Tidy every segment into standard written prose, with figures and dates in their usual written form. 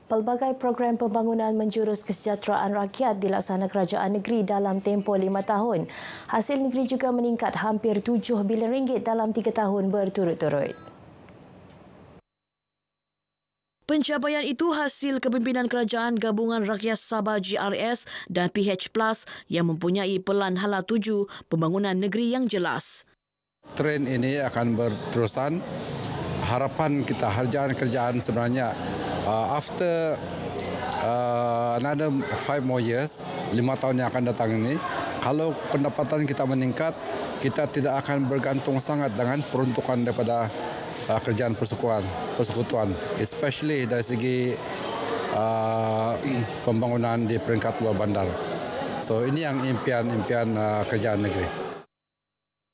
Pelbagai program pembangunan menjurus kesejahteraan rakyat dilaksana kerajaan negeri dalam tempoh 5 tahun. Hasil negeri juga meningkat hampir 7 bilion ringgit dalam 3 tahun berturut-turut. Pencapaian itu hasil kepimpinan Kerajaan Gabungan Rakyat Sabah GRS dan PH Plus yang mempunyai pelan hala tuju pembangunan negeri yang jelas. Trend ini akan berterusan. Harapan kita kerjaan sebenarnya after another 5 more years, 5 tahun yang akan datang ini, kalau pendapatan kita meningkat, kita tidak akan bergantung sangat dengan peruntukan daripada kerjaan persekutuan, especially dari segi pembangunan di peringkat luar bandar. So ini yang impian kerajaan negeri.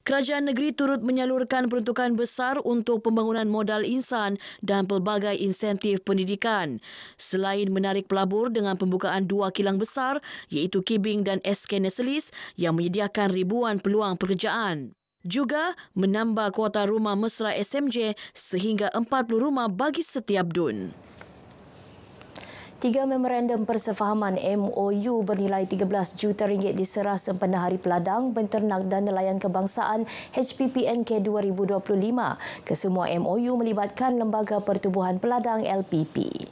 Kerajaan negeri turut menyalurkan peruntukan besar untuk pembangunan modal insan dan pelbagai insentif pendidikan. Selain menarik pelabur dengan pembukaan 2 kilang besar iaitu Kibing dan SK Neselis yang menyediakan ribuan peluang pekerjaan. Juga menambah kuota rumah mesra SMJ sehingga 40 rumah bagi setiap dun. 3 memorandum persefahaman MOU bernilai 13 juta ringgit diserah sempena Hari Peladang, Penternak dan Nelayan Kebangsaan HPPNK 2025. Kesemua MOU melibatkan Lembaga Pertubuhan Peladang LPP.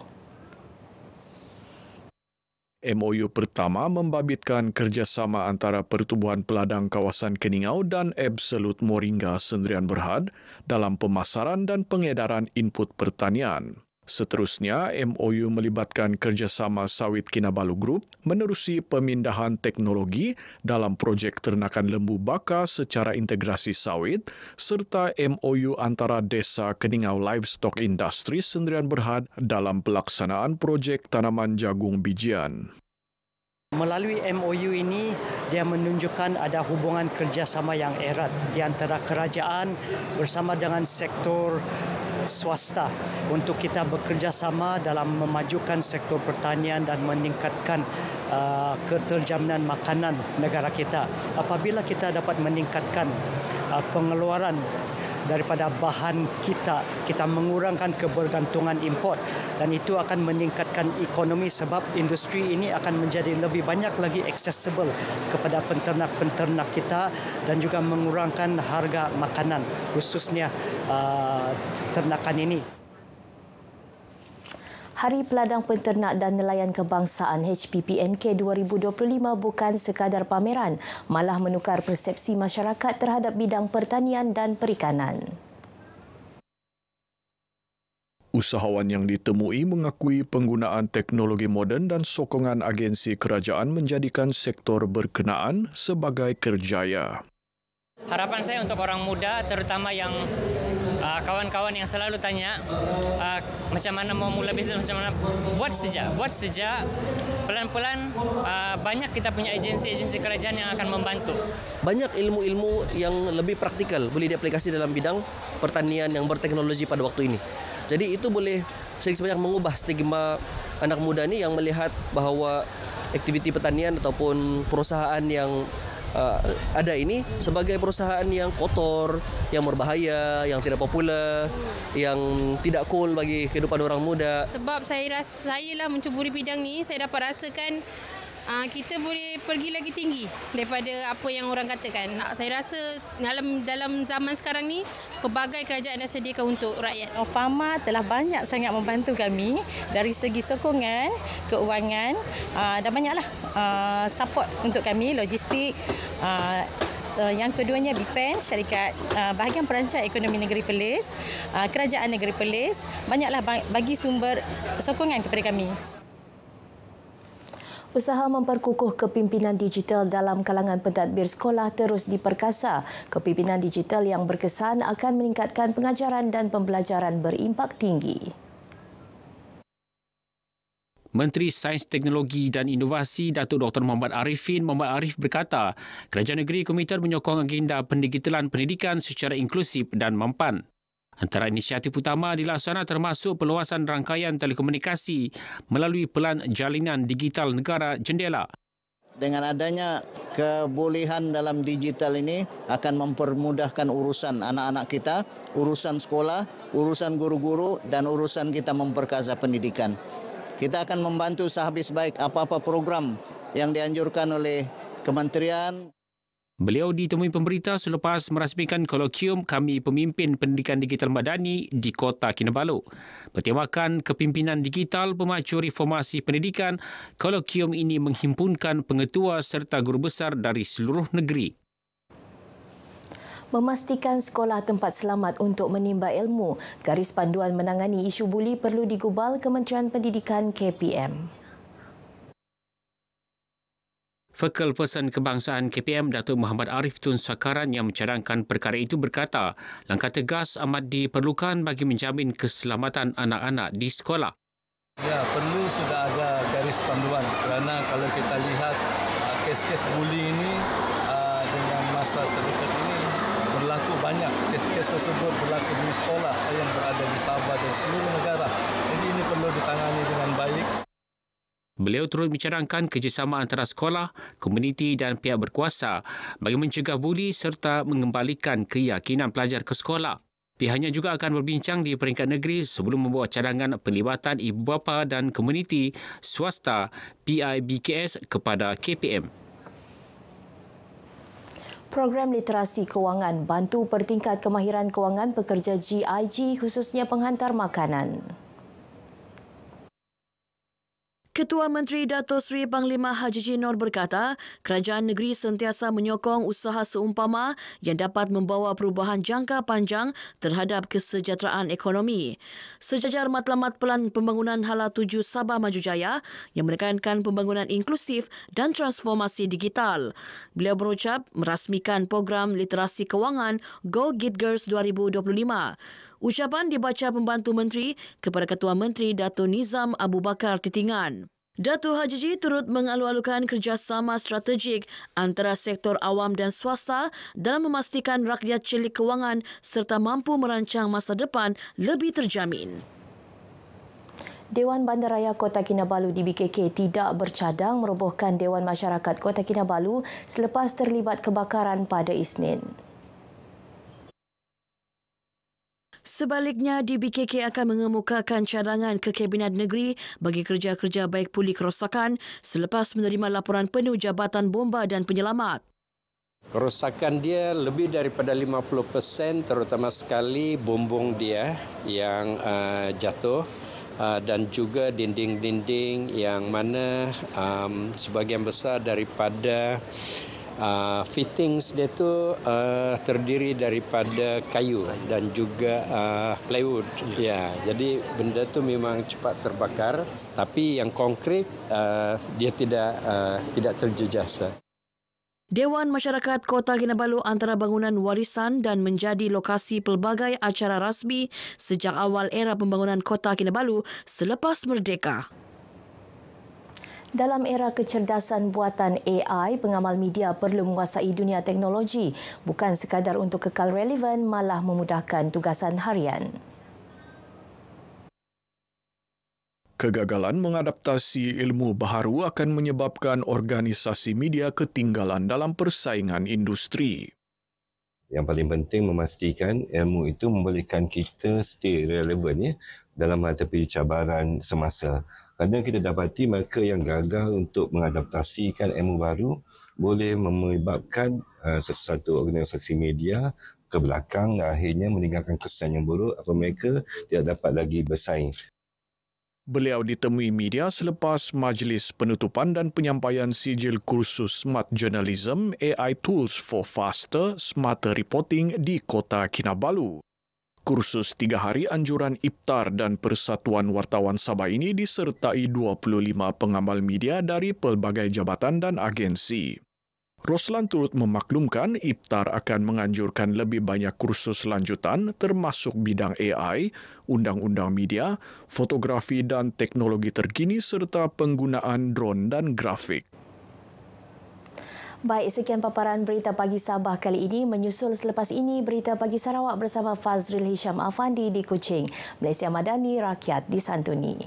MOU pertama membabitkan kerjasama antara Pertubuhan Peladang Kawasan Keningau dan Absolute Moringa Sendirian Berhad dalam pemasaran dan pengedaran input pertanian. Seterusnya, MOU melibatkan kerjasama Sawit Kinabalu Group menerusi pemindahan teknologi dalam projek ternakan lembu baka secara integrasi sawit serta MOU antara Desa Keningau Livestock Industry Sendirian Berhad dalam pelaksanaan projek tanaman jagung bijian. Melalui MOU ini, dia menunjukkan ada hubungan kerjasama yang erat di antara kerajaan bersama dengan sektor swasta untuk kita bekerjasama dalam memajukan sektor pertanian dan meningkatkan keterjaminan makanan negara kita. Apabila kita dapat meningkatkan pengeluaran daripada bahan kita mengurangkan kebergantungan import dan itu akan meningkatkan ekonomi sebab industri ini akan menjadi lebih banyak lagi accessible kepada penternak-penternak kita dan juga mengurangkan harga makanan khususnya ternakan ini. Hari Peladang Penternak dan Nelayan Kebangsaan HPPNK 2025 bukan sekadar pameran, malah menukar persepsi masyarakat terhadap bidang pertanian dan perikanan. Usahawan yang ditemui mengakui penggunaan teknologi moden dan sokongan agensi kerajaan menjadikan sektor berkenaan sebagai kerjaya. Harapan saya untuk orang muda, terutama yang kawan-kawan yang selalu tanya macam mana mau mula bisnes, macam mana buat sejak pelan-pelan banyak kita punya agensi-agensi kerajaan yang akan membantu. Banyak ilmu-ilmu yang lebih praktikal boleh diaplikasi dalam bidang pertanian yang berteknologi pada waktu ini. Jadi itu boleh sedikit sebanyak mengubah stigma anak muda ni yang melihat bahawa aktiviti pertanian ataupun perusahaan yang ada ini sebagai perusahaan yang kotor, yang berbahaya, yang tidak popular, yang tidak cool bagi kehidupan orang muda. Sebab saya lah mencuburi bidang ni, saya dapat rasakan kita boleh pergi lagi tinggi daripada apa yang orang katakan. Saya rasa dalam zaman sekarang ni pelbagai kerajaan dah sediakan untuk rakyat. Fama telah banyak sangat membantu kami dari segi sokongan, keuangan dan banyaklah support untuk kami, logistik. Yang keduanya BPEN, syarikat bahagian perancang ekonomi negeri Perlis, kerajaan negeri Perlis, banyaklah bagi sumber sokongan kepada kami. Usaha memperkukuh kepimpinan digital dalam kalangan pentadbir sekolah terus diperkasa. Kepimpinan digital yang berkesan akan meningkatkan pengajaran dan pembelajaran berimpak tinggi. Menteri Sains, Teknologi dan Inovasi Datuk Dr. Muhammad Arif berkata, kerajaan negeri komited menyokong agenda pendigitalan pendidikan secara inklusif dan mempan. Antara inisiatif utama dilaksana termasuk perluasan rangkaian telekomunikasi melalui Pelan Jalinan Digital Negara Jendela. Dengan adanya kebolehan dalam digital ini akan mempermudahkan urusan anak-anak kita, urusan sekolah, urusan guru-guru dan urusan kita memperkasa pendidikan. Kita akan membantu sehabis baik apa-apa program yang dianjurkan oleh kementerian. Beliau ditemui pemberita selepas merasmikan kolokium Kami Pemimpin Pendidikan Digital Madani di Kota Kinabalu. Bertemakan kepimpinan digital pemacu reformasi pendidikan, kolokium ini menghimpunkan pengetua serta guru besar dari seluruh negeri. Memastikan sekolah tempat selamat untuk menimba ilmu, garis panduan menangani isu buli perlu digubal Kementerian Pendidikan KPM. Fakul Person Kebangsaan KPM Datuk Muhammad Arif Tun Sakaran yang mencadangkan perkara itu berkata, langkah tegas amat diperlukan bagi menjamin keselamatan anak-anak di sekolah. Ya, perlu sudah ada garis panduan kerana kalau kita lihat kes-kes buli ini dengan masa terdekat ini berlaku banyak. Kes-kes tersebut berlaku di sekolah yang berada di Sabah dan seluruh negara. Jadi ini perlu ditangani dengan baik. Beliau turut mencadangkan kerjasama antara sekolah, komuniti dan pihak berkuasa bagi mencegah buli serta mengembalikan keyakinan pelajar ke sekolah. Pihaknya juga akan berbincang di peringkat negeri sebelum membawa cadangan pelibatan ibu bapa dan komuniti swasta PIBKS kepada KPM. Program literasi kewangan bantu pertingkat kemahiran kewangan pekerja GIG khususnya penghantar makanan. Ketua Menteri Dato' Seri Panglima Haji Jinor berkata, kerajaan negeri sentiasa menyokong usaha seumpama yang dapat membawa perubahan jangka panjang terhadap kesejahteraan ekonomi. Sejajar matlamat Pelan Pembangunan Hala 7 Sabah Maju Jaya yang menekankan pembangunan inklusif dan transformasi digital. Beliau berucap merasmikan program literasi kewangan Go Get Girls 2025. Ucapan dibaca pembantu menteri kepada Ketua Menteri Dato' Nizam Abu Bakar Titingan. Dato' Haji Ji turut mengalu-alukan kerjasama strategik antara sektor awam dan swasta dalam memastikan rakyat celik kewangan serta mampu merancang masa depan lebih terjamin. Dewan Bandaraya Kota Kinabalu di BKK tidak bercadang merobohkan Dewan Masyarakat Kota Kinabalu selepas terlibat kebakaran pada Isnin. Sebaliknya, DBKK akan mengemukakan cadangan ke Kabinet Negeri bagi kerja-kerja baik pulih kerosakan selepas menerima laporan penuh Jabatan Bomba dan Penyelamat. Kerosakan dia lebih daripada 50%, terutama sekali bumbung dia yang jatuh dan juga dinding-dinding yang mana sebahagian besar daripada fittings dia tu terdiri daripada kayu dan juga plywood. Ya, jadi benda tu memang cepat terbakar, tapi yang konkret dia tidak terjejas. Dewan Masyarakat Kota Kinabalu antara bangunan warisan dan menjadi lokasi pelbagai acara rasmi sejak awal era pembangunan Kota Kinabalu selepas merdeka. Dalam era kecerdasan buatan AI, pengamal media perlu menguasai dunia teknologi, bukan sekadar untuk kekal relevan, malah memudahkan tugasan harian. Kegagalan mengadaptasi ilmu baharu akan menyebabkan organisasi media ketinggalan dalam persaingan industri. Yang paling penting memastikan ilmu itu membolehkan kita stay relevan ya, dalam menghadapi cabaran semasa. Kadang kita dapati mereka yang gagal untuk mengadaptasikan ilmu baru boleh menyebabkan sesuatu organisasi media ke belakang dan akhirnya meninggalkan kesan yang buruk atau mereka tidak dapat lagi bersaing. Beliau ditemui media selepas majlis penutupan dan penyampaian sijil kursus Smart Journalism AI Tools for Faster, Smarter Reporting di Kota Kinabalu. Kursus 3 hari anjuran iftar dan Persatuan Wartawan Sabah ini disertai 25 pengamal media dari pelbagai jabatan dan agensi. Roslan turut memaklumkan iftar akan menganjurkan lebih banyak kursus lanjutan termasuk bidang AI, undang-undang media, fotografi dan teknologi terkini serta penggunaan drone dan grafik. Baik, sekian paparan Berita Pagi Sabah kali ini. Menyusul selepas ini Berita Pagi Sarawak bersama Fazril Hisham Afandi di Kuching. Malaysia Madani, rakyat disantuni.